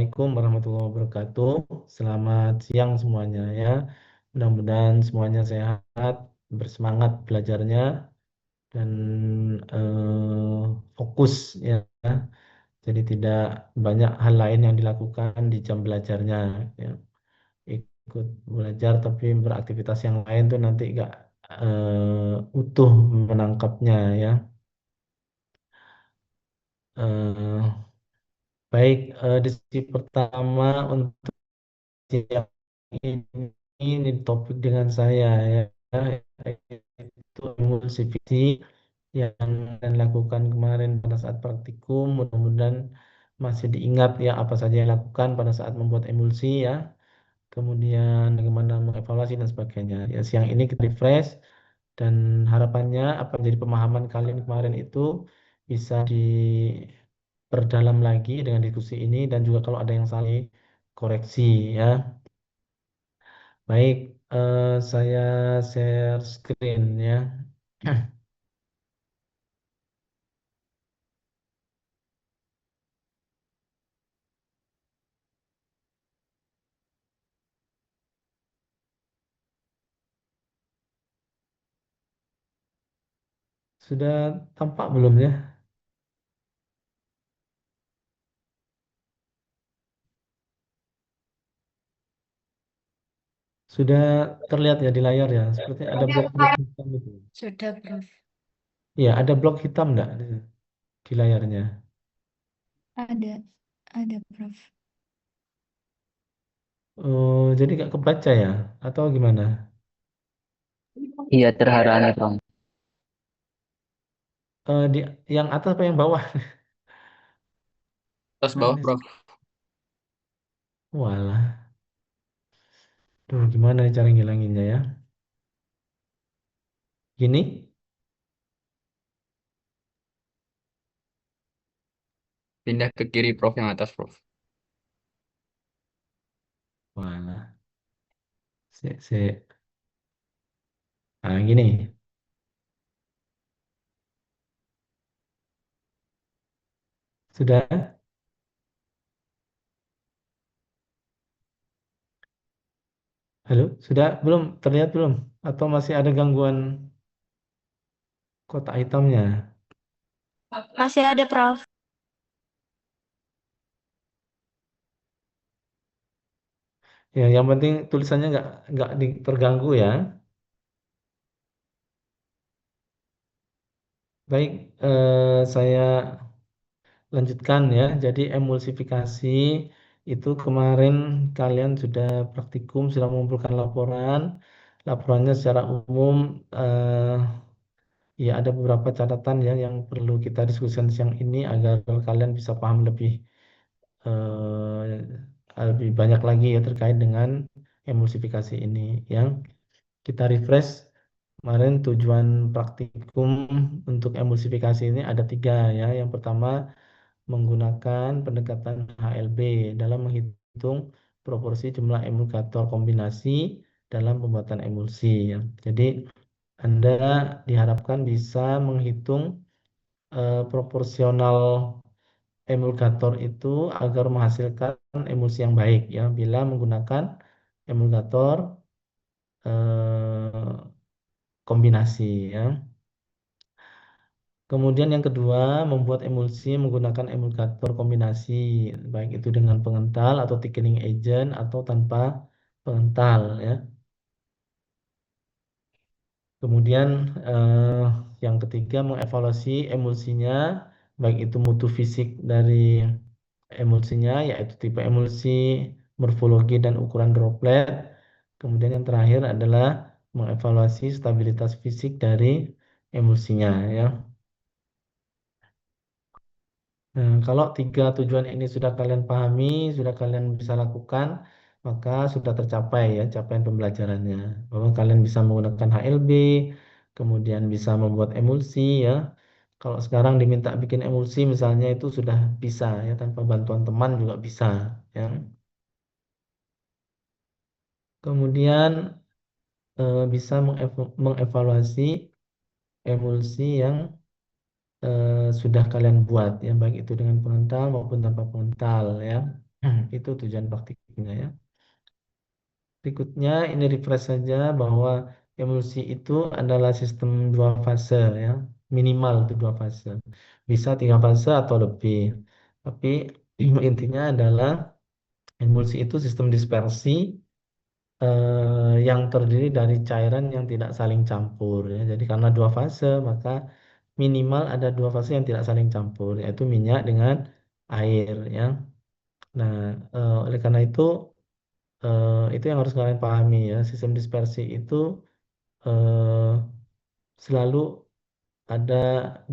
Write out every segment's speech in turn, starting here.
Assalamualaikum warahmatullahi wabarakatuh. Selamat siang semuanya ya. Mudah-mudahan semuanya sehat, bersemangat belajarnya dan fokus ya. Jadi tidak banyak hal lain yang dilakukan di jam belajarnya ya. Ikut belajar tapi beraktivitas yang lain tuh nanti nggak utuh menangkapnya ya. Eh, baik, di sesi pertama untuk siang ini topik dengan saya ya, itu emulsifiksi yang saya lakukan kemarin pada saat praktikum. Mudah-mudahan masih diingat ya apa saja yang lakukan pada saat membuat emulsi ya. Kemudian bagaimana mengevaluasi dan sebagainya. Ya, siang ini kita refresh dan harapannya apa yang jadi pemahaman kalian kemarin itu bisa diperdalam lagi dengan diskusi ini dan juga kalau ada yang salah koreksi ya. Baik, saya share screen ya. Sudah tampak belum ya? Sudah terlihat ya di layar ya. Seperti ada blok-blok hitam itu. Sudah, Prof. Iya, ada blok hitam enggak di layarnya? Ada, Prof. Jadi nggak kebaca ya? Atau gimana? Iya, terharu Bang. Di yang atas apa yang bawah? Terus Nah, bawah, ini, Prof. walah. Duh, gimana nih cara ngilanginnya ya? Gini? Pindah ke kiri, Prof, yang atas, Prof. Walah. Si. Nah, gini. Sudah? Halo? Sudah? Belum? Terlihat belum? Atau masih ada gangguan kotak hitamnya? Masih ada, Prof. Ya, yang penting tulisannya nggak terganggu ya. Baik, saya lanjutkan ya. Jadi emulsifikasi itu kemarin kalian sudah praktikum, sudah mengumpulkan laporan. Laporannya secara umum ya ada beberapa catatan ya yang perlu kita diskusikan siang ini agar kalian bisa paham lebih banyak lagi ya terkait dengan emulsifikasi ini. Yang kita refresh kemarin tujuan praktikum untuk emulsifikasi ini ada tiga ya. Yang pertama menggunakan pendekatan HLB dalam menghitung proporsi jumlah emulgator kombinasi dalam pembuatan emulsi ya. Jadi Anda diharapkan bisa menghitung proporsional emulgator itu agar menghasilkan emulsi yang baik ya bila menggunakan emulgator eh, kombinasi ya. Kemudian yang kedua, membuat emulsi menggunakan emulgator kombinasi, baik itu dengan pengental atau thickening agent atau tanpa pengental ya. Kemudian eh, yang ketiga, mengevaluasi emulsinya, baik itu mutu fisik dari emulsinya, yaitu tipe emulsi, morfologi dan ukuran droplet. Kemudian yang terakhir adalah mengevaluasi stabilitas fisik dari emulsinya ya. Nah, kalau tiga tujuan ini sudah kalian pahami, sudah kalian bisa lakukan, maka sudah tercapai ya capaian pembelajarannya. Bahwa kalian bisa menggunakan HLB, kemudian bisa membuat emulsi ya. Kalau sekarang diminta bikin emulsi misalnya itu sudah bisa ya tanpa bantuan teman juga bisa ya. Kemudian bisa mengevaluasi emulsi yang sudah kalian buat ya baik itu dengan pengental maupun tanpa pengental ya. Itu tujuan praktiknya ya. Berikutnya ini refresh saja bahwa emulsi itu adalah sistem dua fase ya, minimal itu dua fase. Bisa tiga fase atau lebih. Tapi intinya adalah emulsi itu sistem dispersi yang terdiri dari cairan yang tidak saling campur ya. Jadi karena dua fase maka minimal ada dua fase yang tidak saling campur yaitu minyak dengan air ya. Nah, oleh karena itu yang harus kalian pahami ya. Sistem dispersi itu eh, selalu ada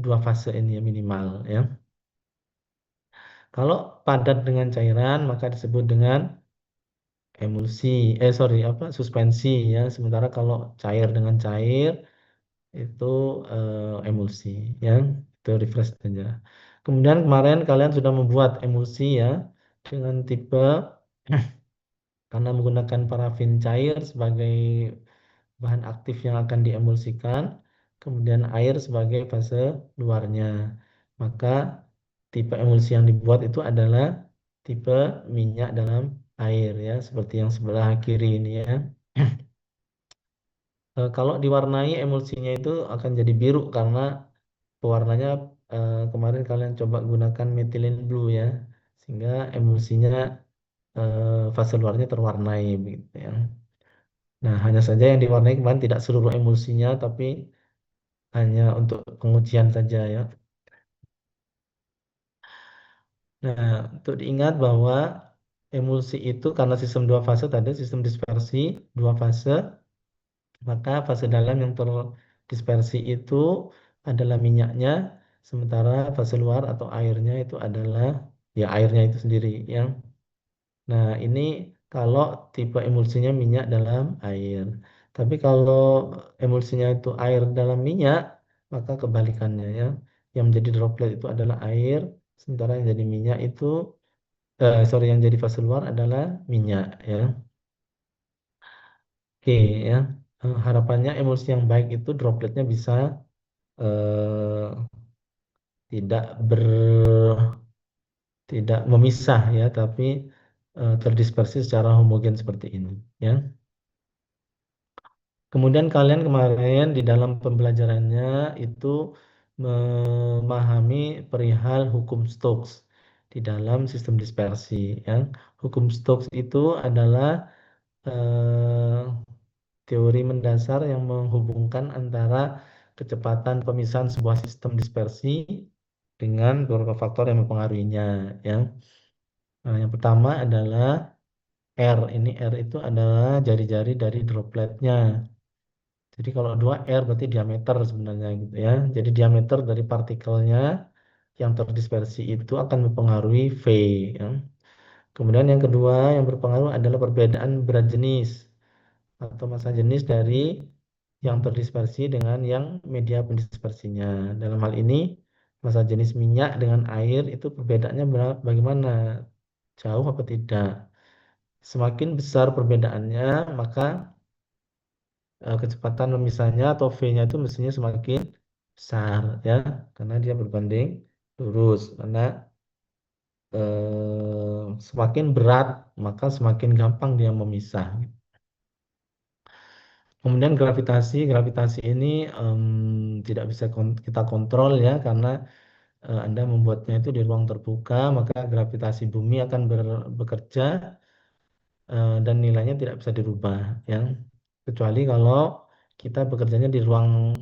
dua fase ini ya minimal ya. Kalau padat dengan cairan maka disebut dengan emulsi, sorry apa suspensi ya. Sementara kalau cair dengan cair itu emulsi ya. Itu refresh saja. Kemudian kemarin kalian sudah membuat emulsi ya dengan tipe karena menggunakan parafin cair sebagai bahan aktif yang akan diemulsikan, kemudian air sebagai fase luarnya. Maka tipe emulsi yang dibuat itu adalah tipe minyak dalam air ya, seperti yang sebelah kiri ini ya. Kalau diwarnai emulsinya itu akan jadi biru karena pewarnanya kemarin kalian coba gunakan methylene blue ya, sehingga emulsinya fase luarnya terwarnai begitu ya. Nah, hanya saja yang diwarnai kemarin tidak seluruh emulsinya, tapi hanya untuk pengujian saja ya. Nah, untuk diingat bahwa emulsi itu karena sistem dua fase tadi, sistem dispersi dua fase, maka fase dalam yang terdispersi itu adalah minyaknya, sementara fase luar atau airnya itu adalah ya airnya itu sendiri ya. Nah, ini kalau tipe emulsinya minyak dalam air. Tapi kalau emulsinya itu air dalam minyak, maka kebalikannya ya. Yang menjadi droplet itu adalah air, sementara yang jadi minyak itu, sorry, yang jadi fase luar adalah minyak ya. Oke ya. Harapannya emulsi yang baik itu dropletnya bisa eh, tidak ber tidak memisah ya, tapi terdispersi secara homogen seperti ini ya. Kemudian kalian kemarin di dalam pembelajarannya itu memahami perihal hukum Stokes di dalam sistem dispersi. Ya. Hukum Stokes itu adalah eh, teori mendasar yang menghubungkan antara kecepatan pemisahan sebuah sistem dispersi dengan beberapa faktor yang mempengaruhinya. Ya. Nah, yang pertama adalah R. Ini R itu adalah jari-jari dari dropletnya. Jadi kalau 2R berarti diameter sebenarnya gitu ya. Jadi diameter dari partikelnya yang terdispersi itu akan mempengaruhi V ya. Kemudian yang kedua yang berpengaruh adalah perbedaan berat jenis atau massa jenis dari yang terdispersi dengan yang media pendispersinya. Dalam hal ini massa jenis minyak dengan air itu perbedaannya bagaimana? Jauh apa tidak? Semakin besar perbedaannya, maka kecepatan memisahnya atau V-nya itu mestinya semakin besar ya karena dia berbanding lurus karena semakin berat maka semakin gampang dia memisah. Kemudian gravitasi ini tidak bisa kita kontrol ya karena Anda membuatnya itu di ruang terbuka maka gravitasi bumi akan bekerja dan nilainya tidak bisa dirubah ya kecuali kalau kita bekerjanya di ruang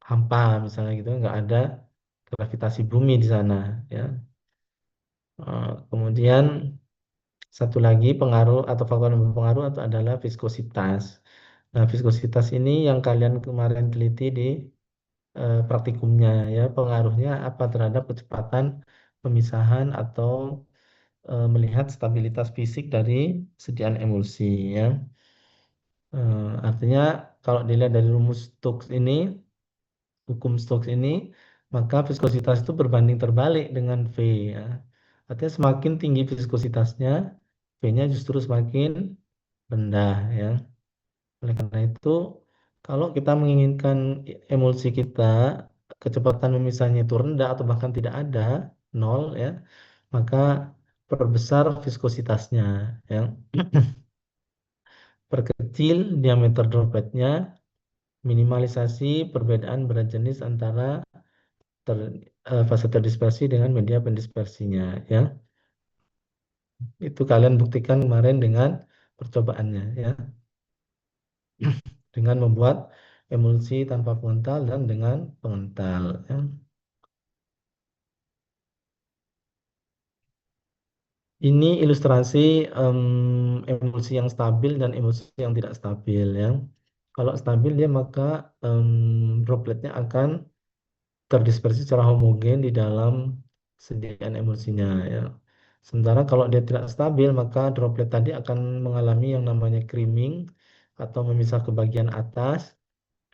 hampa misalnya gitu nggak ada gravitasi bumi di sana ya. Kemudian satu lagi pengaruh atau faktor yang berpengaruh itu adalah viskositas. Nah, viskositas ini yang kalian kemarin teliti di praktikumnya ya, pengaruhnya apa terhadap kecepatan pemisahan atau melihat stabilitas fisik dari sediaan emulsi ya. Artinya kalau dilihat dari rumus Stokes ini, hukum Stokes ini, maka viskositas itu berbanding terbalik dengan V ya. Artinya semakin tinggi viskositasnya, V-nya justru semakin rendah ya. Oleh karena itu, kalau kita menginginkan emulsi kita kecepatan memisahnya itu rendah atau bahkan tidak ada, nol ya, maka perbesar viskositasnya, ya. Perkecil diameter dropletnya, minimalisasi perbedaan berat jenis antara ter, fase terdispersi dengan media pendispersinya, ya. Itu kalian buktikan kemarin dengan percobaannya, ya. Dengan membuat emulsi tanpa pengental dan dengan pengental, ya. Ini ilustrasi emulsi yang stabil dan emulsi yang tidak stabil, ya. Kalau stabil dia maka dropletnya akan terdispersi secara homogen di dalam sediaan emulsinya, ya. Sementara kalau dia tidak stabil maka droplet tadi akan mengalami yang namanya creaming atau memisah ke bagian atas.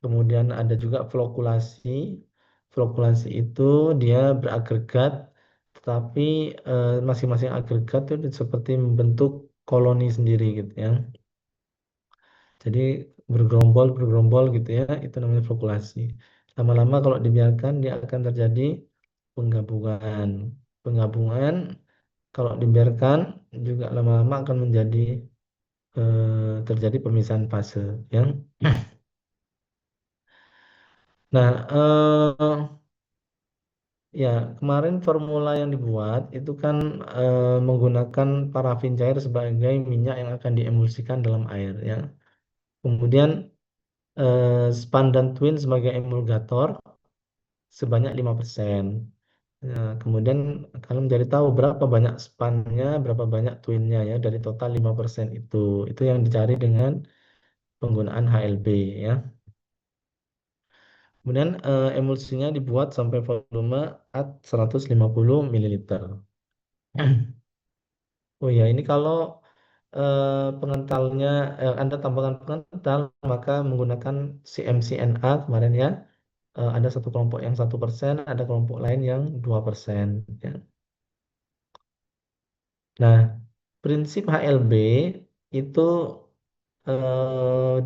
Kemudian ada juga flokulasi. Flokulasi itu dia beragregat, tetapi masing-masing agregat itu seperti membentuk koloni sendiri gitu, ya. Jadi bergerombol gitu, ya. Itu namanya flokulasi. Lama-lama kalau dibiarkan dia akan terjadi penggabungan. Penggabungan kalau dibiarkan juga lama-lama akan menjadi terjadi pemisahan fase, ya. Nah, ya, kemarin formula yang dibuat itu kan menggunakan parafin cair sebagai minyak yang akan diemulsikan dalam air, ya. Kemudian span dan twin sebagai emulgator sebanyak 5%. Nah, kemudian kalian menjadi tahu berapa banyak spannya, berapa banyak twinnya, ya, dari total 5% itu. Itu yang dicari dengan penggunaan HLB, ya. Kemudian emulsinya dibuat sampai volume at 150 ml. Oh ya, ini kalau pengentalnya Anda tambahkan pengental, maka menggunakan CMCNA kemarin, ya. Ada satu kelompok yang 1%, ada kelompok lain yang 2%, ya. Nah, prinsip HLB itu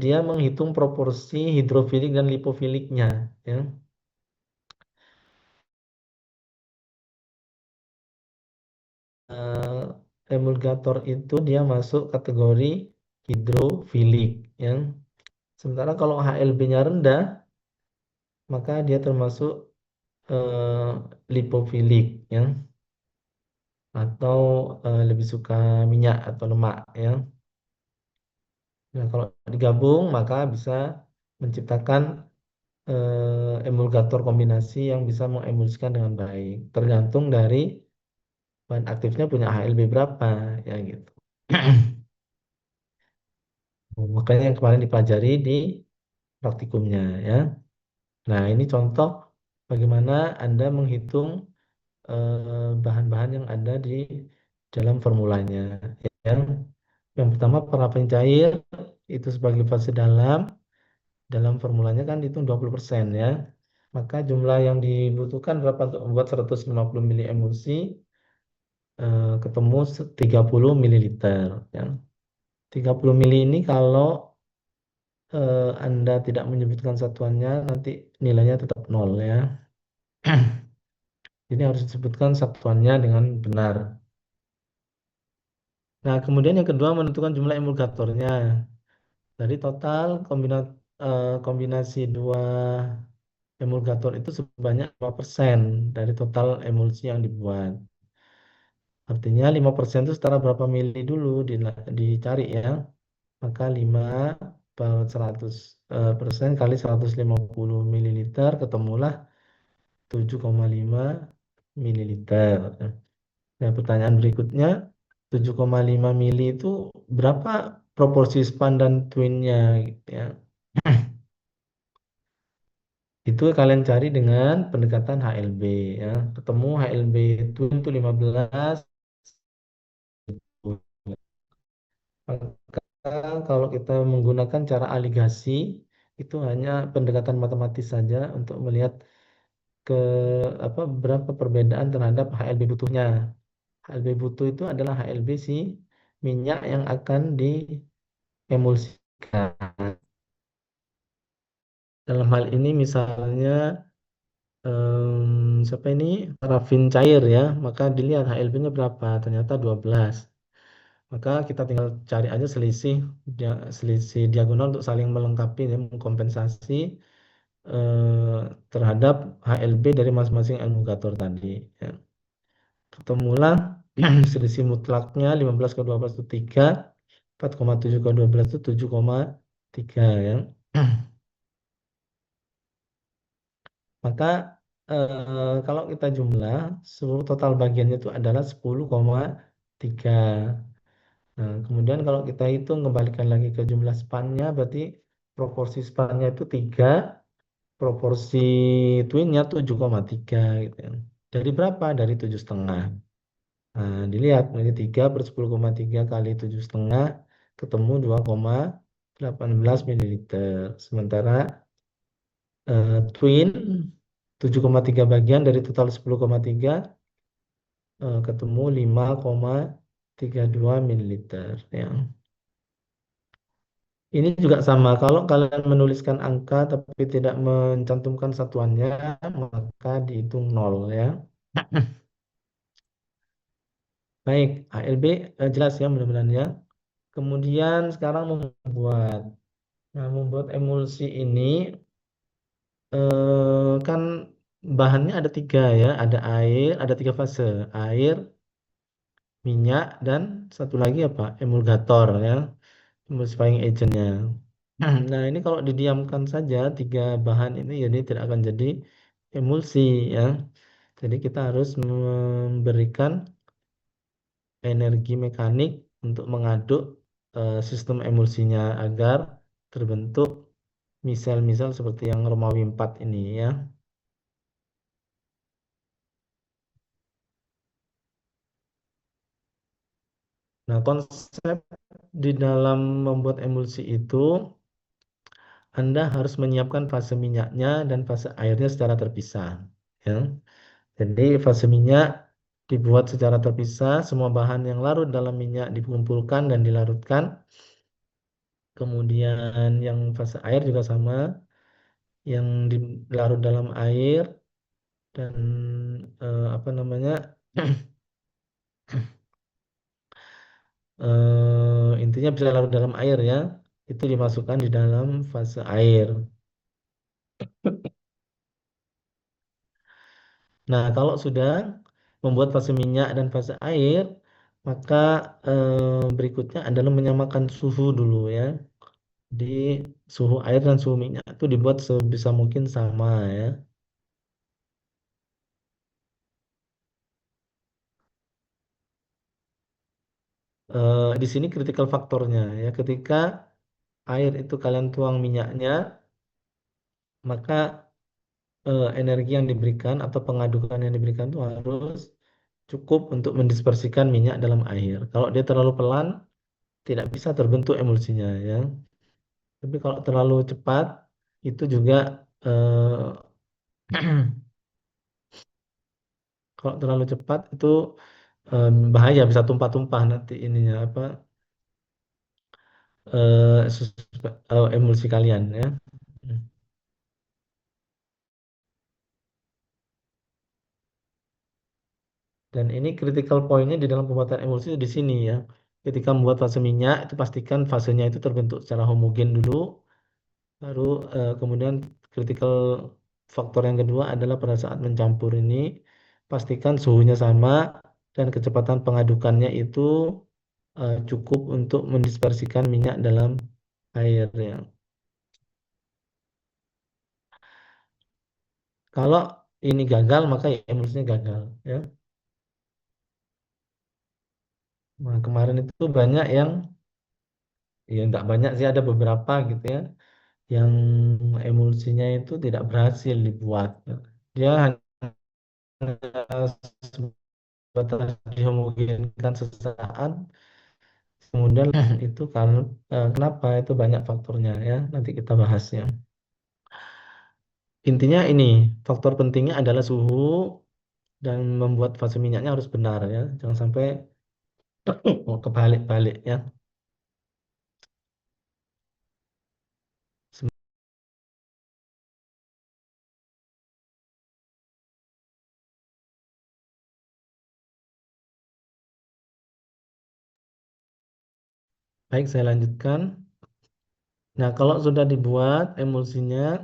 dia menghitung proporsi hidrofilik dan lipofiliknya, ya. Emulgator itu dia masuk kategori hidrofilik, ya. Sementara kalau HLB-nya rendah, maka dia termasuk eh, lipofilik, ya, atau lebih suka minyak atau lemak, ya. Nah, kalau digabung maka bisa menciptakan emulgator kombinasi yang bisa mengemulsikan dengan baik, tergantung dari bahan aktifnya punya HLB berapa, ya, gitu. Makanya yang kemarin dipelajari di praktikumnya, ya. Nah, ini contoh bagaimana Anda menghitung bahan-bahan yang ada di dalam formulanya. Yang pertama parafen cair itu sebagai fase dalam formulanya kan dihitung 20%, ya. Maka jumlah yang dibutuhkan berapa untuk membuat 150 mili emulsi? Ketemu 30 mililiter, ya. 30 mili ini kalau Anda tidak menyebutkan satuannya nanti nilainya tetap nol, ya. Jadi harus disebutkan satuannya dengan benar. Nah, kemudian yang kedua menentukan jumlah emulgatornya. Dari total kombinasi dua emulgator itu sebanyak 5% dari total emulsi yang dibuat. Artinya 5% itu setara berapa mili dulu dicari, ya. Maka 5 per 100 persen kali 150 mililiter ketemulah 7,5 mililiter. Nah, pertanyaan berikutnya, 7,5 mili itu berapa proporsi span dan twinnya, gitu, ya. Itu kalian cari dengan pendekatan HLB, ya. Ketemu HLB twin itu 15. Maka kalau kita menggunakan cara aligasi, itu hanya pendekatan matematis saja untuk melihat ke berapa perbedaan terhadap HLB butuhnya. HLB butuh itu adalah HLB si minyak yang akan diemulsikan. Dalam hal ini misalnya siapa ini parafin cair ya, maka dilihat HLB-nya berapa, ternyata 12. Maka kita tinggal cari aja selisih diagonal untuk saling melengkapi ya, mengkompensasi terhadap HLB dari masing-masing emulgator tadi ya. Ketemulah selisih mutlaknya 15 ke 12 itu 3, 4,7 ke 12 itu 7,3 ya. Maka kalau kita jumlah seluruh total bagiannya itu adalah 10,3. Nah, kemudian kalau kita hitung kembalikan lagi ke jumlah spannya berarti proporsi spannya itu 3, proporsi twinnya 7,3 gitu ya. Dari berapa? Dari 7,5. Nah, dilihat dari 3 per 10,3 kali 7,5 ketemu 2,18 mililiter. Sementara twin 7,3 bagian dari total 10,3 ketemu 5,32 mililiter ya. Ini juga sama, kalau kalian menuliskan angka tapi tidak mencantumkan satuannya, maka dihitung nol ya. Baik, ALB jelas ya mudah-mudahan ya. Kemudian sekarang membuat emulsi ini kan bahannya ada tiga ya, ada air, ada tiga fase, air, minyak, dan satu lagi apa? Emulgator ya, emulsifying agentnya. Nah, ini kalau didiamkan saja tiga bahan ini jadi tidak akan jadi emulsi ya. Jadi kita harus memberikan energi mekanik untuk mengaduk sistem emulsinya agar terbentuk misal-misal seperti yang Romawi 4 ini ya. Nah, konsep di dalam membuat emulsi itu Anda harus menyiapkan fase minyaknya dan fase airnya secara terpisah ya. Jadi fase minyak dibuat secara terpisah, semua bahan yang larut dalam minyak dikumpulkan dan dilarutkan. Kemudian yang fase air juga sama, yang dilarut dalam air dan apa namanya intinya bisa larut dalam air ya, itu dimasukkan di dalam fase air. Nah, kalau sudah membuat fase minyak dan fase air, maka berikutnya adalah menyamakan suhu dulu ya. Di suhu air dan suhu minyak itu dibuat sebisa mungkin sama ya. Di sini critical faktornya ya. Ketika air itu kalian tuang minyaknya, maka energi yang diberikan atau pengadukan yang diberikan itu harus cukup untuk mendispersikan minyak dalam air. Kalau dia terlalu pelan, tidak bisa terbentuk emulsinya ya. Tapi kalau terlalu cepat, itu juga kalau terlalu cepat itu bahaya, bisa tumpah-tumpah nanti ininya apa emulsi kalian ya. Dan ini critical point-nya di dalam pembuatan emulsi itu di sini ya. Ketika membuat fase minyak, itu pastikan fasenya itu terbentuk secara homogen dulu, baru kemudian critical faktor yang kedua adalah pada saat mencampur ini, pastikan suhunya sama dan kecepatan pengadukannya itu cukup untuk mendispersikan minyak dalam air ya. Kalau ini gagal, maka ya emulsinya gagal ya. Nah, kemarin itu banyak yang ya nggak banyak sih, ada beberapa gitu ya yang emulsinya itu tidak berhasil dibuat. Dia hanya sebatas dihomogenkan sesaat, kemudian itu karena kenapa itu banyak faktornya ya, nanti kita bahas ya. Intinya ini, faktor pentingnya adalah suhu dan membuat fase minyaknya harus benar ya, jangan sampai kebalik-balik ya. Baik, saya lanjutkan. Nah, kalau sudah dibuat emulsinya,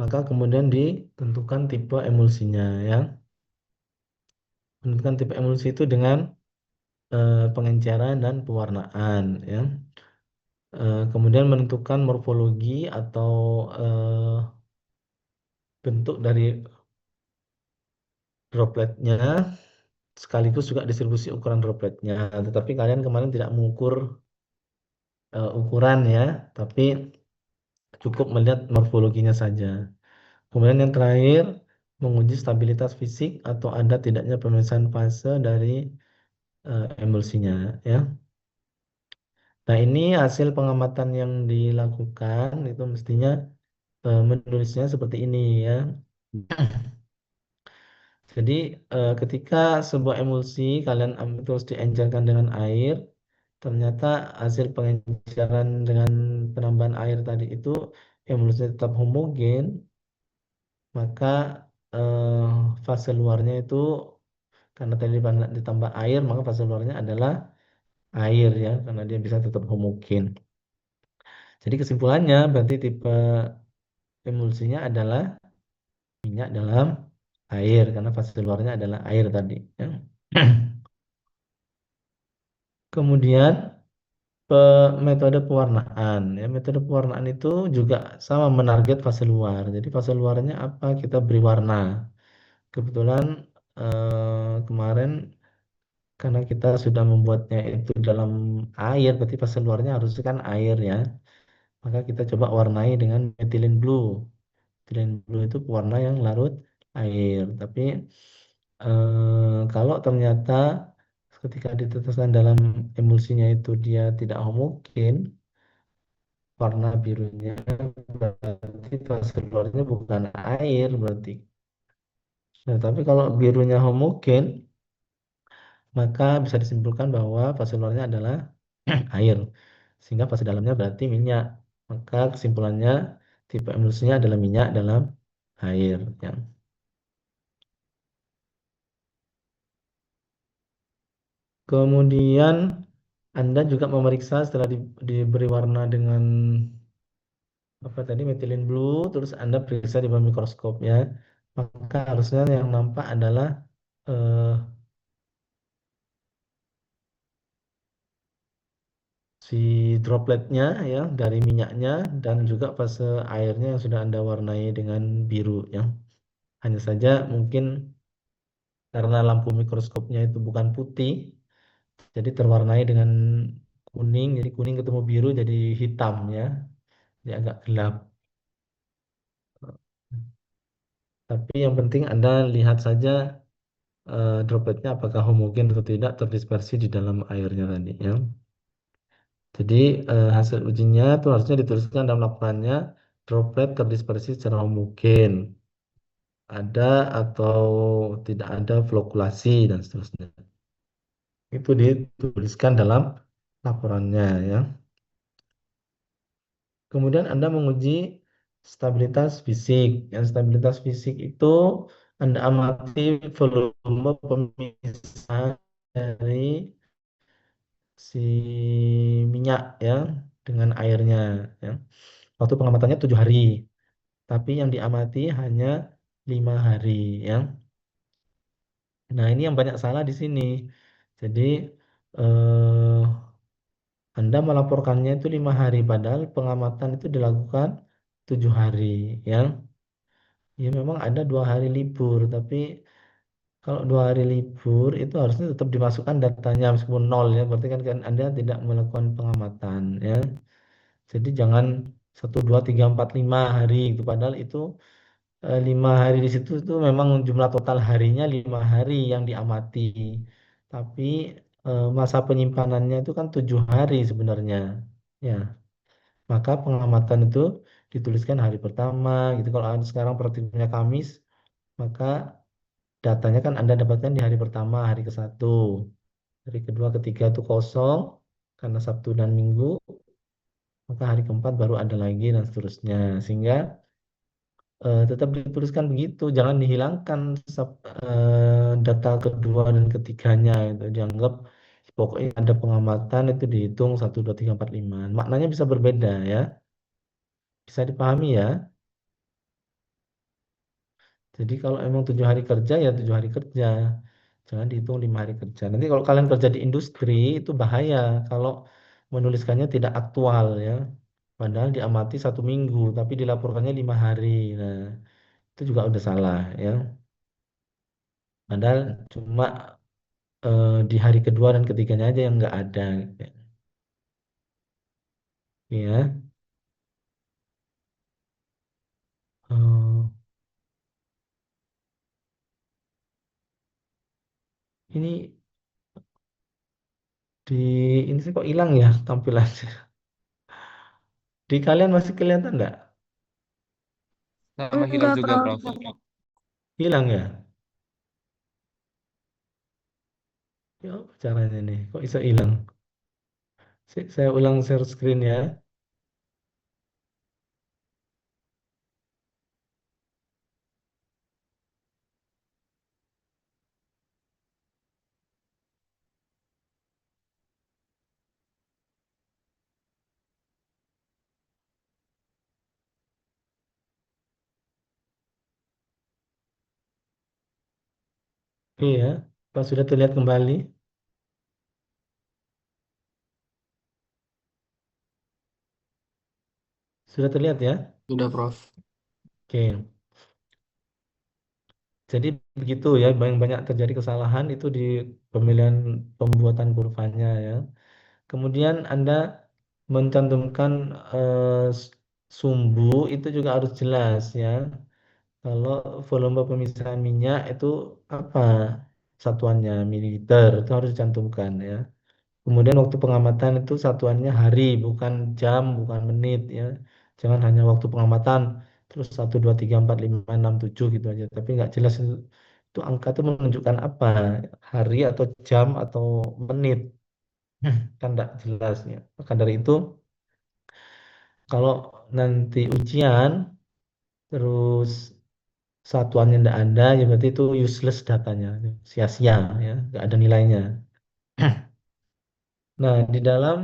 maka kemudian ditentukan tipe emulsinya ya. Menentukan tipe emulsi itu dengan pengenceran dan pewarnaan ya. Kemudian menentukan morfologi atau bentuk dari dropletnya, sekaligus juga distribusi ukuran dropletnya. Tetapi kalian kemarin tidak mengukur ukuran ya, tapi cukup melihat morfologinya saja. Kemudian yang terakhir, menguji stabilitas fisik atau ada tidaknya pemeriksaan fase dari emulsinya ya. Nah, ini hasil pengamatan yang dilakukan itu mestinya menulisnya seperti ini ya. Jadi ketika sebuah emulsi kalian ambil terus diencerkan dengan air, ternyata hasil pengenceran dengan penambahan air tadi itu emulsinya tetap homogen, maka eh, fase luarnya itu karena tadi ditambah air, maka fase luarnya adalah air ya, karena dia bisa tetap homogen. Jadi kesimpulannya berarti tipe emulsinya adalah minyak dalam air karena fase luarnya adalah air tadi ya. Kemudian metode pewarnaan ya, metode pewarnaan itu juga sama menarget fase luar. Jadi fase luarnya apa? Kita beri warna. Kebetulan kemarin karena kita sudah membuatnya itu dalam air, berarti fase luarnya harusnya kan air ya. Maka kita coba warnai dengan methylene blue. Methylene blue itu pewarna yang larut air. Tapi kalau ternyata ketika ditetaskan dalam emulsinya itu dia tidak homogen, warna birunya berarti fase luarnya bukan air berarti. Nah, tapi kalau birunya homogen, maka bisa disimpulkan bahwa fase luarnya adalah air. Sehingga fase dalamnya berarti minyak. Maka kesimpulannya tipe emulsinya adalah minyak dalam air. Ya. Kemudian Anda juga memeriksa setelah diberi warna dengan apa tadi methylene blue, terus Anda periksa di bawah mikroskop ya. Maka harusnya yang nampak adalah eh, si dropletnya ya dari minyaknya dan juga fase airnya yang sudah Anda warnai dengan biru ya. Hanya saja mungkin karena lampu mikroskopnya itu bukan putih, jadi terwarnai dengan kuning, jadi kuning ketemu biru jadi hitam ya, jadi agak gelap. Tapi yang penting Anda lihat saja dropletnya apakah homogen atau tidak terdispersi di dalam airnya tadi ya. Jadi hasil ujinya itu harusnya dituliskan dalam laporannya droplet terdispersi secara homogen, ada atau tidak ada flokulasi dan seterusnya. Itu dituliskan dalam laporannya ya. Kemudian Anda menguji stabilitas fisik. Yang stabilitas fisik itu Anda amati volume pemisah dari si minyak ya dengan airnya ya. Waktu pengamatannya 7 hari, tapi yang diamati hanya 5 hari ya. Nah, ini yang banyak salah di sini. Jadi eh, Anda melaporkannya itu 5 hari, padahal pengamatan itu dilakukan 7 hari ya. Ya memang ada 2 hari libur, tapi kalau 2 hari libur itu harusnya tetap dimasukkan datanya meskipun nol ya. Berarti kan Anda tidak melakukan pengamatan ya. Jadi jangan 1, 2, 3, 4, 5 hari itu. Padahal itu 5 hari di situ itu memang jumlah total harinya 5 hari yang diamati. Tapi masa penyimpanannya itu kan 7 hari sebenarnya. Ya, maka pengamatan itu dituliskan hari pertama gitu. Kalau sekarang produktifnya Kamis, maka datanya kan Anda dapatkan di hari pertama, hari ke-1. Hari kedua, ketiga itu kosong karena Sabtu dan Minggu, maka hari keempat baru ada lagi dan seterusnya. Sehingga tetap dituliskan begitu, jangan dihilangkan data kedua dan ketiganya itu dianggap Pokoknya ada pengamatan itu dihitung 1, 2, 3, 4, 5. Maknanya bisa berbeda ya. Bisa dipahami ya. Jadi kalau emang 7 hari kerja ya 7 hari kerja. Jangan dihitung 5 hari kerja. Nanti kalau kalian kerja di industri itu bahaya kalau menuliskannya tidak aktual ya. Padahal diamati 1 minggu, tapi dilaporkannya 5 hari. Nah, itu juga udah salah ya. Padahal cuma di hari kedua dan ketiganya aja yang nggak ada. Gitu. Ya. Eh, ini di ini sih kok hilang ya tampilannya. Di kalian masih kelihatan nggak? Sama hilang Enggak, juga, Prof. Prof. Hilang ya? Ya, apa caranya nih? Kok bisa hilang? Saya ulang share screen ya. Iya, pas sudah terlihat kembali. Sudah terlihat ya? Sudah, Prof. Oke. Jadi begitu ya, banyak terjadi kesalahan itu di pemilihan pembuatan kurvanya ya. Kemudian Anda mencantumkan sumbu itu juga harus jelas ya. Kalau volume pemisahan minyak itu apa satuannya mililiter itu harus dicantumkan ya. Kemudian waktu pengamatan itu satuannya hari, bukan jam, bukan menit ya. Jangan hanya waktu pengamatan terus 1, 2, 3, 4, 5, 6, 7 gitu aja. Tapi nggak jelas itu angka itu menunjukkan apa, hari atau jam atau menit. Kan nggak jelas ya. Maka dari itu kalau nanti ujian terus satuannya nggak ada ya berarti itu useless datanya, sia-sia ya, nggak ada nilainya. Nah, di dalam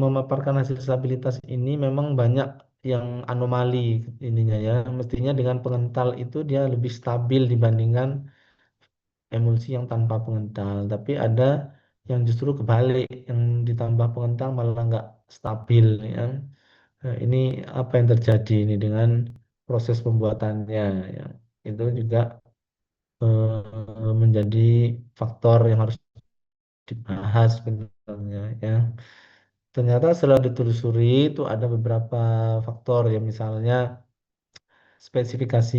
memaparkan hasil stabilitas ini memang banyak yang anomali ininya ya. Mestinya dengan pengental itu dia lebih stabil dibandingkan emulsi yang tanpa pengental. Tapi ada yang justru kebalik, yang ditambah pengental malah nggak stabil ya. Nah, ini apa yang terjadi ini dengan proses pembuatannya ya. Itu juga menjadi faktor yang harus dibahas sebenarnya ya. Ternyata setelah ditelusuri itu ada beberapa faktor ya, misalnya spesifikasi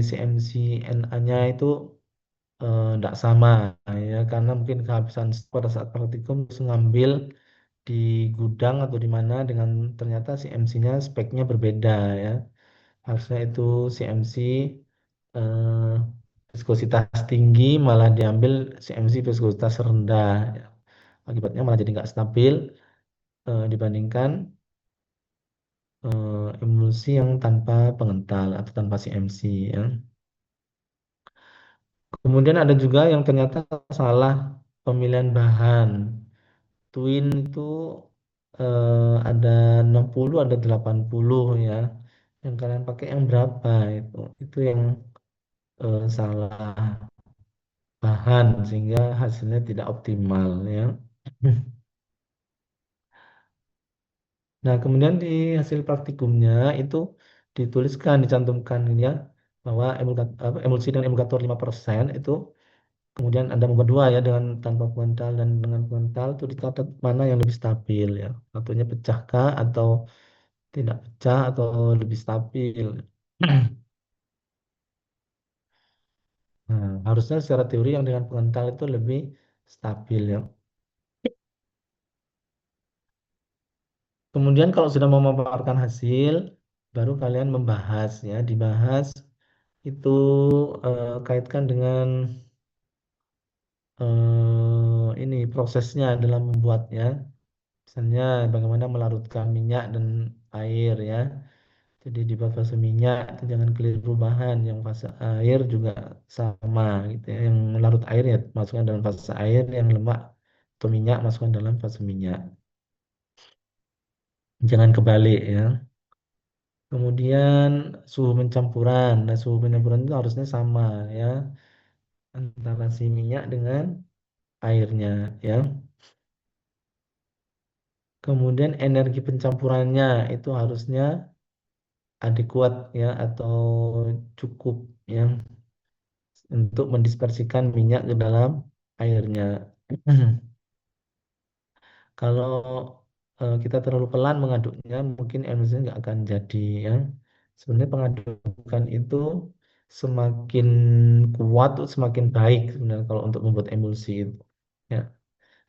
CMC NA-nya itu tidak sama ya, karena mungkin kehabisan stok pada saat praktikum terus ngambil di gudang atau di mana dengan ternyata CMC-nya speknya berbeda ya. Harusnya itu CMC eh, viskositas tinggi malah diambil CMC viskositas rendah ya. Akibatnya malah jadi nggak stabil dibandingkan emulsi yang tanpa pengental atau tanpa CMC ya. Kemudian ada juga yang ternyata salah pemilihan bahan. Twin itu ada 60 ada 80 ya. Yang kalian pakai yang berapa itu? Itu yang salah bahan sehingga hasilnya tidak optimal ya. Nah, kemudian di hasil praktikumnya itu dituliskan, dicantumkan ya bahwa emulsi dan emulgator 5% itu kemudian ada membuat dua ya dengan tanpa pengental dan dengan pengental itu dicatat mana yang lebih stabil ya. Satunya pecahkah atau tidak pecah atau lebih stabil. Nah, harusnya secara teori yang dengan pengental itu lebih stabil ya. Kemudian kalau sudah mau memaparkan hasil, baru kalian membahas ya, dibahas itu kaitkan dengan ini prosesnya dalam membuatnya. Misalnya bagaimana melarutkan minyak dan air ya. Jadi di bab fase minyak itu jangan keliru bahan. Yang fase air juga sama gitu ya. Yang larut air ya masukkan dalam fase air, yang lemak atau minyak masukkan dalam fase minyak. Jangan kebalik ya. Kemudian suhu pencampuran. Nah, suhu pencampuran itu harusnya sama ya antara si minyak dengan airnya ya. Kemudian energi pencampurannya itu harusnya adekuat ya atau cukup ya untuk mendispersikan minyak ke dalam airnya. Kalau kita terlalu pelan mengaduknya, mungkin emulsinya nggak akan jadi ya. Sebenarnya pengadukan itu semakin kuat, semakin baik sebenarnya kalau untuk membuat emulsi itu. Ya.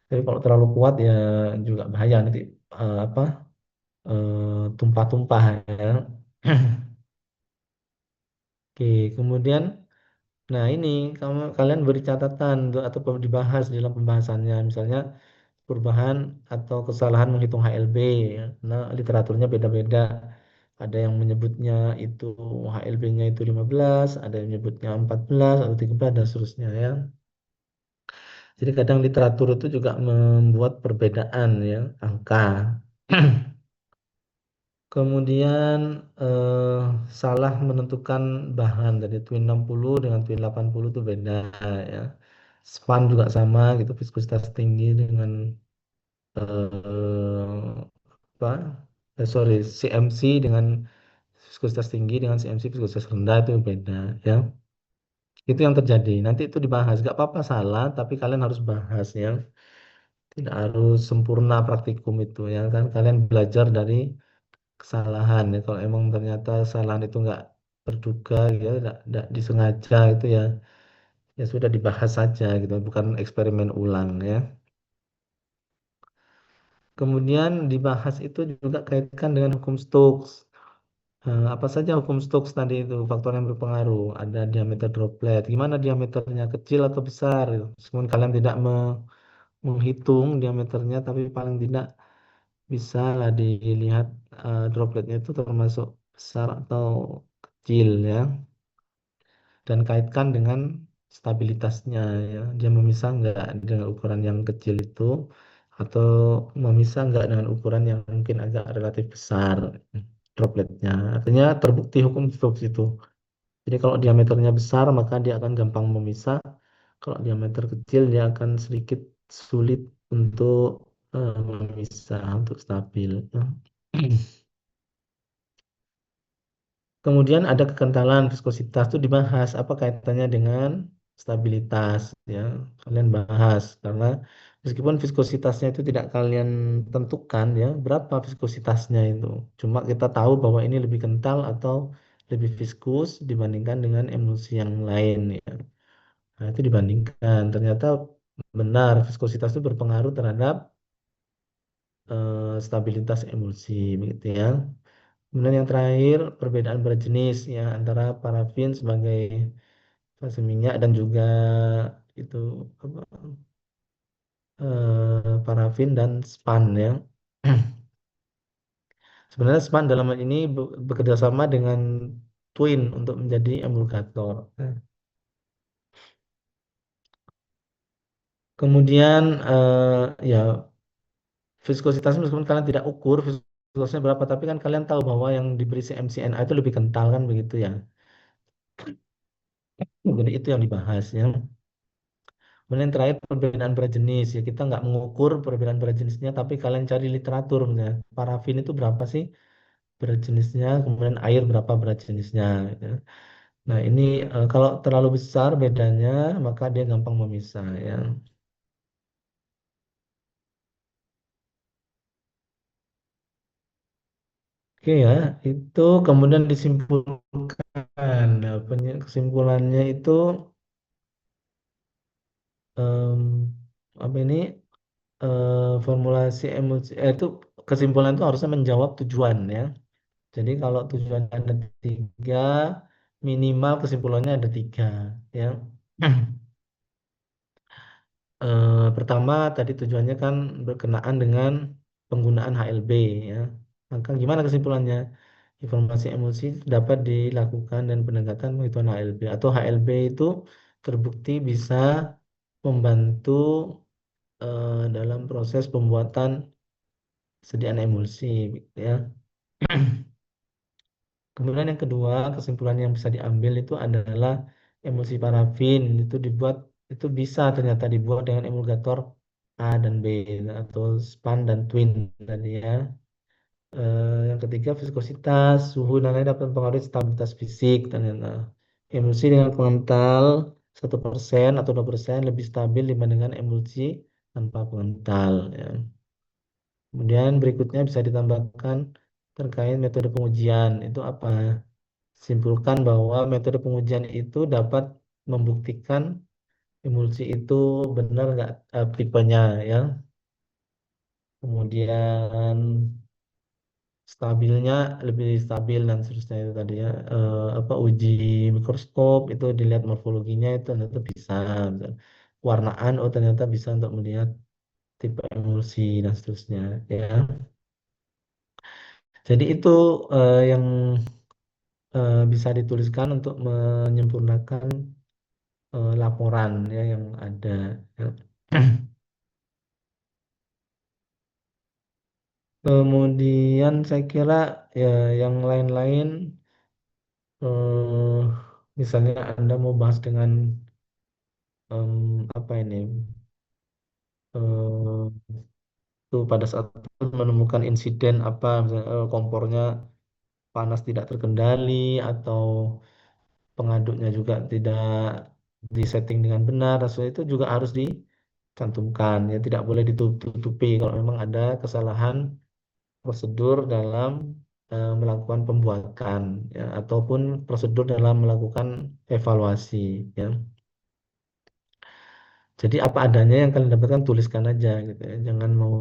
Tapi kalau terlalu kuat ya juga bahaya nanti apa tumpah-tumpah ya. Oke, kemudian nah ini kalian beri catatan atau dibahas dalam pembahasannya, misalnya perubahan atau kesalahan menghitung HLB ya. Nah, literaturnya beda-beda. Ada yang menyebutnya itu HLB-nya itu 15, ada yang menyebutnya 14 atau 13 dan seterusnya ya. Jadi kadang literatur itu juga membuat perbedaan ya angka. Kemudian eh, salah menentukan bahan dari Twin 60 dengan Twin 80 itu beda ya. Span juga sama gitu, viskositas tinggi dengan apa? Sorry, CMC dengan viskositas tinggi dengan CMC viskositas rendah itu beda ya. Itu yang terjadi. Nanti itu dibahas. Gak apa-apa salah, tapi kalian harus bahas ya. Tidak harus sempurna praktikum itu ya kan. Kalian belajar dari kesalahan ya. Kalau emang ternyata kesalahan itu nggak terduga ya, nggak disengaja itu ya, ya sudah dibahas saja gitu, bukan eksperimen ulang ya. Kemudian dibahas itu juga kaitkan dengan hukum Stokes. Apa saja hukum Stokes tadi itu faktor yang berpengaruh. Ada diameter droplet. Gimana diameternya kecil atau besar? Gitu. Meskipun kalian tidak menghitung diameternya, tapi paling tidak bisa lah dilihat dropletnya itu termasuk besar atau kecil ya. Dan kaitkan dengan stabilitasnya ya. Dia memisah nggak dengan ukuran yang kecil itu atau memisah nggak dengan ukuran yang mungkin agak relatif besar dropletnya. Artinya terbukti hukum Stokes itu. Jadi kalau diameternya besar maka dia akan gampang memisah. Kalau diameter kecil dia akan sedikit sulit untuk memisah untuk stabil. Ya. Kemudian ada kekentalan, viskositas itu dibahas apa kaitannya dengan stabilitas ya. Kalian bahas karena meskipun viskositasnya itu tidak kalian tentukan ya, berapa viskositasnya itu. Cuma kita tahu bahwa ini lebih kental atau lebih viskus dibandingkan dengan emulsi yang lain ya. Nah, itu dibandingkan. Ternyata benar viskositas itu berpengaruh terhadap stabilitas emulsi begitu ya. Kemudian yang terakhir, perbedaan berat jenis ya antara parafin sebagai fase minyak dan juga itu apa, parafin dan span ya. Sebenarnya span dalam hal ini bekerja sama dengan twin untuk menjadi emulgator. Nah, kemudian ya viskositas meskipun kalian tidak ukur viskositasnya berapa, tapi kan kalian tahu bahwa yang diberi CMCNA itu lebih kental kan begitu ya. Jadi itu yang dibahas ya. Kemudian yang terakhir perbedaan berat jenis ya kita nggak mengukur perbedaan berat jenisnya tapi kalian cari literatur misalnya parafin itu berapa sih berat jenisnya kemudian air berapa berat jenisnya gitu. Nah ini kalau terlalu besar bedanya maka dia gampang memisah ya. Oke ya itu kemudian disimpulkan. Nah, kesimpulannya itu em, apa ini formulasi emosi itu kesimpulan itu harusnya menjawab tujuan ya. Jadi kalau tujuannya ada tiga, minimal kesimpulannya ada tiga, ya. Pertama tadi tujuannya kan berkenaan dengan penggunaan HLB, ya. Maka gimana kesimpulannya? Informasi emulsi dapat dilakukan dan penegakan penghitungan HLB atau HLB itu terbukti bisa membantu dalam proses pembuatan sediaan emulsi, gitu ya. Kemudian yang kedua, kesimpulan yang bisa diambil itu adalah emulsi parafin itu bisa ternyata dibuat dengan emulgator A dan B atau span dan twin tadi ya. Yang ketiga, viskositas, suhu dan lain dapat mempengaruhi stabilitas fisik ternyata. Emulsi dengan pengental 1% atau 2% lebih stabil dibandingkan emulsi tanpa pengental, ya. Kemudian berikutnya bisa ditambahkan terkait metode pengujian. Itu apa? Simpulkan bahwa metode pengujian itu dapat membuktikan emulsi itu benar nggak tipenya, ya. Kemudian stabilnya lebih stabil dan seterusnya itu tadi ya. Apa uji mikroskop itu dilihat morfologinya itu ternyata bisa. Misal, warnaan oh ternyata bisa untuk melihat tipe emulsi dan seterusnya, ya. Jadi itu yang bisa dituliskan untuk menyempurnakan laporan ya yang ada, ya. Kemudian saya kira ya yang lain-lain, eh, misalnya Anda mau bahas dengan apa ini, eh, itu pada saat menemukan insiden apa misalnya kompornya panas tidak terkendali atau pengaduknya juga tidak disetting dengan benar, so itu juga harus dicantumkan ya, tidak boleh ditutupi kalau memang ada kesalahan prosedur dalam melakukan pembuatan ya, ataupun prosedur dalam melakukan evaluasi, ya. Jadi apa adanya yang kalian dapatkan tuliskan aja gitu ya, jangan mau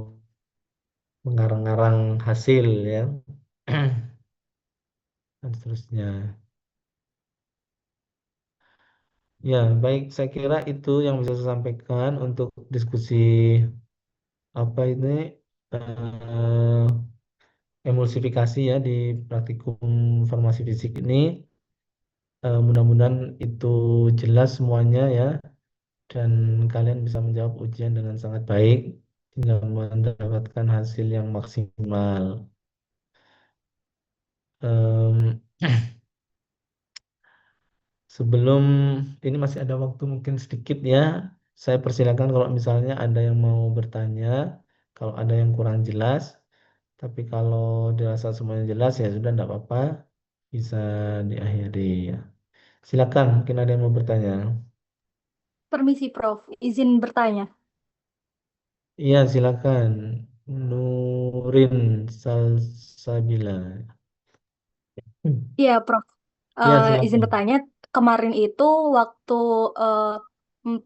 mengarang-arang hasil ya. Dan seterusnya. Ya, baik, saya kira itu yang bisa saya sampaikan untuk diskusi apa ini eh, emulsifikasi ya di praktikum farmasi fisik ini. Mudah-mudahan itu jelas semuanya ya, dan kalian bisa menjawab ujian dengan sangat baik hingga mendapatkan hasil yang maksimal. Em, Sebelum ini masih ada waktu mungkin sedikit ya, saya persilakan kalau misalnya ada yang mau bertanya, kalau ada yang kurang jelas, tapi kalau dirasa semuanya jelas ya sudah tidak apa-apa, bisa diakhiri ya. Silakan, mungkin ada yang mau bertanya. Permisi, Prof. Izin bertanya. Iya, silakan. Nurin Salsabila. Iya, Prof. Iya, Izin silakan. bertanya, kemarin itu waktu eh,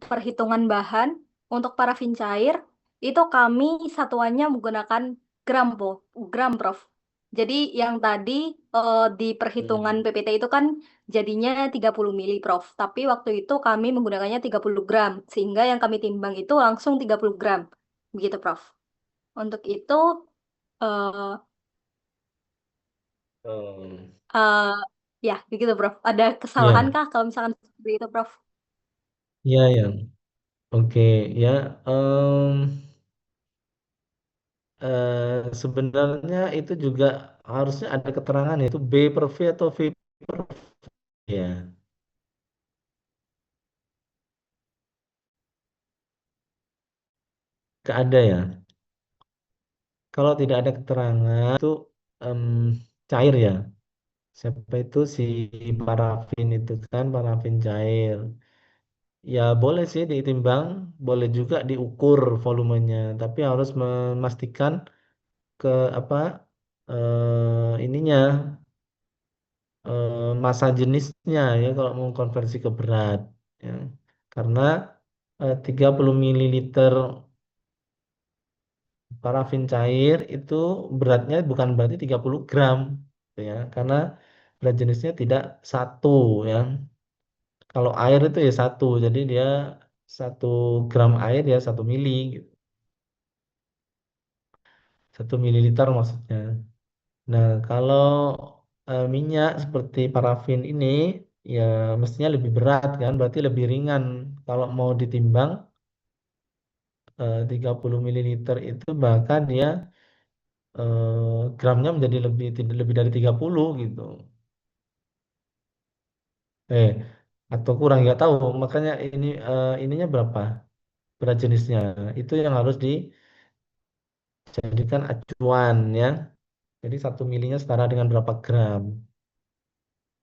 perhitungan bahan untuk parafin cair, itu kami satuannya menggunakan gram, gram, Prof. Jadi yang tadi di perhitungan Hmm. PPT itu kan jadinya 30 mili, Prof. Tapi waktu itu kami menggunakannya 30 gram, sehingga yang kami timbang itu langsung 30 gram. Begitu, Prof. Untuk itu, eh, Hmm. eh, ya, begitu, Prof. Ada kesalahan Ya, kah kalau misalkan seperti itu, Prof? ya, ya. Oke, ya. Sebenarnya itu juga harusnya ada keterangan itu B per V atau V per V. Ya, nggak ada ya. Kalau tidak ada keterangan itu em, cair ya. Siapa itu si parafin itu kan parafin cair. Ya boleh sih ditimbang, boleh juga diukur volumenya, tapi harus memastikan ke apa ininya massa jenisnya ya kalau mau konversi ke berat, ya. Karena 30 mililiter parafin cair itu beratnya bukan berarti 30 gram, gitu ya. Karena berat jenisnya tidak satu, ya. Kalau air itu ya satu, jadi dia 1 gram air ya 1 mili, gitu. 1 mililiter maksudnya. Nah, kalau minyak seperti parafin ini ya mestinya lebih berat kan, berarti lebih ringan. Kalau mau ditimbang 30 mililiter itu bahkan dia gramnya menjadi lebih dari 30 gitu. Eh, atau kurang nggak tahu. Makanya ininya berapa? Berat jenisnya. Itu yang harus dijadikan acuan ya. Jadi 1 milinya setara dengan berapa gram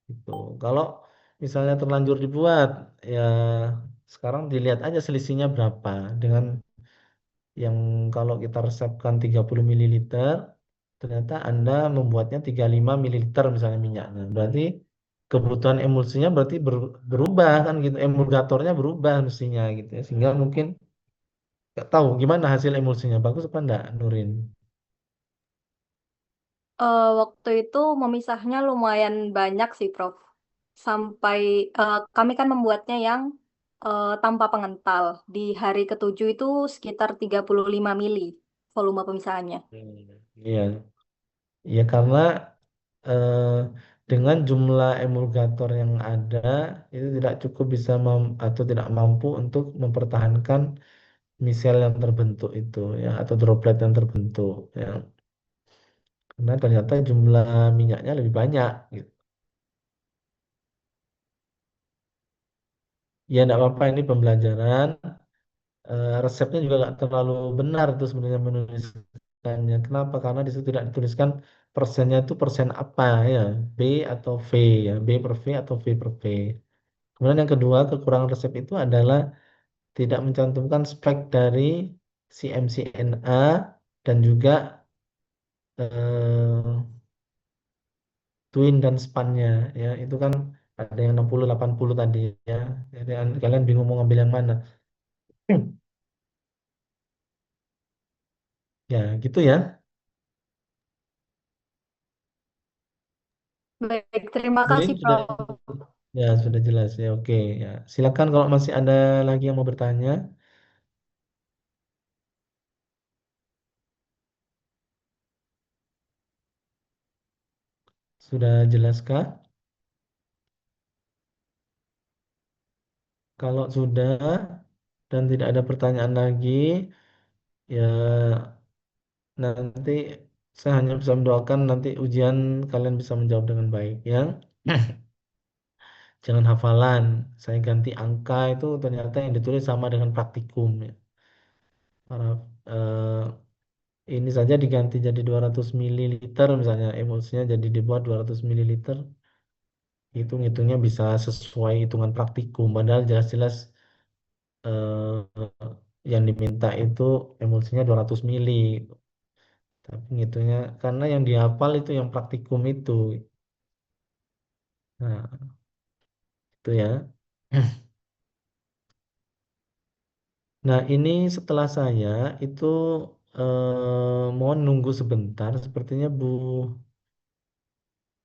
gitu. Kalau misalnya terlanjur dibuat ya sekarang dilihat aja selisihnya berapa dengan yang kalau kita resepkan 30 mililiter ternyata Anda membuatnya 35 mililiter misalnya minyaknya. Berarti kebutuhan emulsinya berarti berubah kan gitu. Emulgatornya berubah mestinya gitu ya. Sehingga mungkin nggak tahu gimana hasil emulsinya bagus apa enggak Nurin. Waktu itu memisahnya lumayan banyak sih, Prof. Sampai kami kan membuatnya yang tanpa pengental. Di hari ketujuh itu sekitar 35 mili volume pemisahannya. Iya, ya karena eh, dengan jumlah emulgator yang ada itu tidak cukup bisa atau tidak mampu untuk mempertahankan misel yang terbentuk itu ya atau droplet yang terbentuk ya. Karena ternyata jumlah minyaknya lebih banyak gitu. Ya tidak apa-apa ini pembelajaran. Resepnya juga nggak terlalu benar itu sebenarnya menuliskannya. Kenapa? Karena di situ tidak dituliskan persennya itu persen apa ya, B atau V ya, B per V atau V per V. Kemudian yang kedua, kekurangan resep itu adalah tidak mencantumkan spek dari CMCNA dan juga eh, twin dan spannya ya. Itu kan ada yang 60 80 tadi ya. Jadi kalian bingung mau ngambil yang mana. Ya, gitu ya. Baik, terima Nurin kasih, sudah Prof. ya sudah jelas ya. Oke ya. Silakan kalau masih ada lagi yang mau bertanya. Sudah jelaskah? Kalau sudah dan tidak ada pertanyaan lagi, ya nanti saya hanya bisa mendoakan nanti ujian kalian bisa menjawab dengan baik ya. Jangan hafalan. Saya ganti angka itu ternyata yang ditulis sama dengan praktikum ya. Para ini saja diganti jadi 200 mililiter misalnya emulsinya jadi dibuat 200 mililiter. Hitung-hitungnya bisa sesuai hitungan praktikum. Padahal jelas-jelas eh, yang diminta itu emulsinya 200 mili. Tapi ngitungnya karena yang dihafal itu yang praktikum itu. Nah, itu ya. Nah, ini setelah saya itu mohon nunggu sebentar. Sepertinya Bu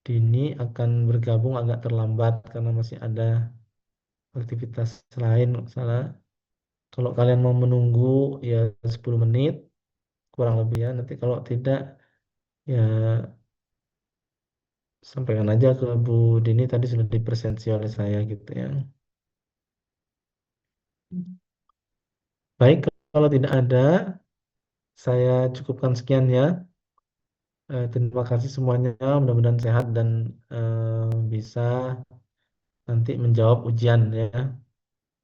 Dini akan bergabung agak terlambat karena masih ada aktivitas lain. Nggak salah. Kalau kalian mau menunggu ya 10 menit kurang lebih ya. Nanti kalau tidak ya sampaikan aja ke Bu Dini tadi sudah dipresensi oleh saya gitu ya. Baik, kalau tidak ada saya cukupkan sekian ya. Terima kasih semuanya. Mudah-mudahan sehat dan bisa nanti menjawab ujian ya.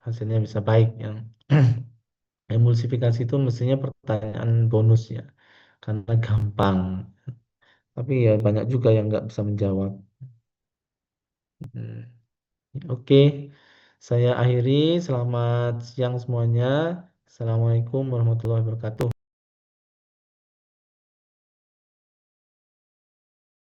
Hasilnya bisa baik ya. Emulsifikasi itu mestinya pertanyaan bonus ya. Karena gampang. Tapi ya banyak juga yang nggak bisa menjawab. Hmm. Oke, saya akhiri. Selamat siang semuanya. Assalamualaikum warahmatullahi wabarakatuh.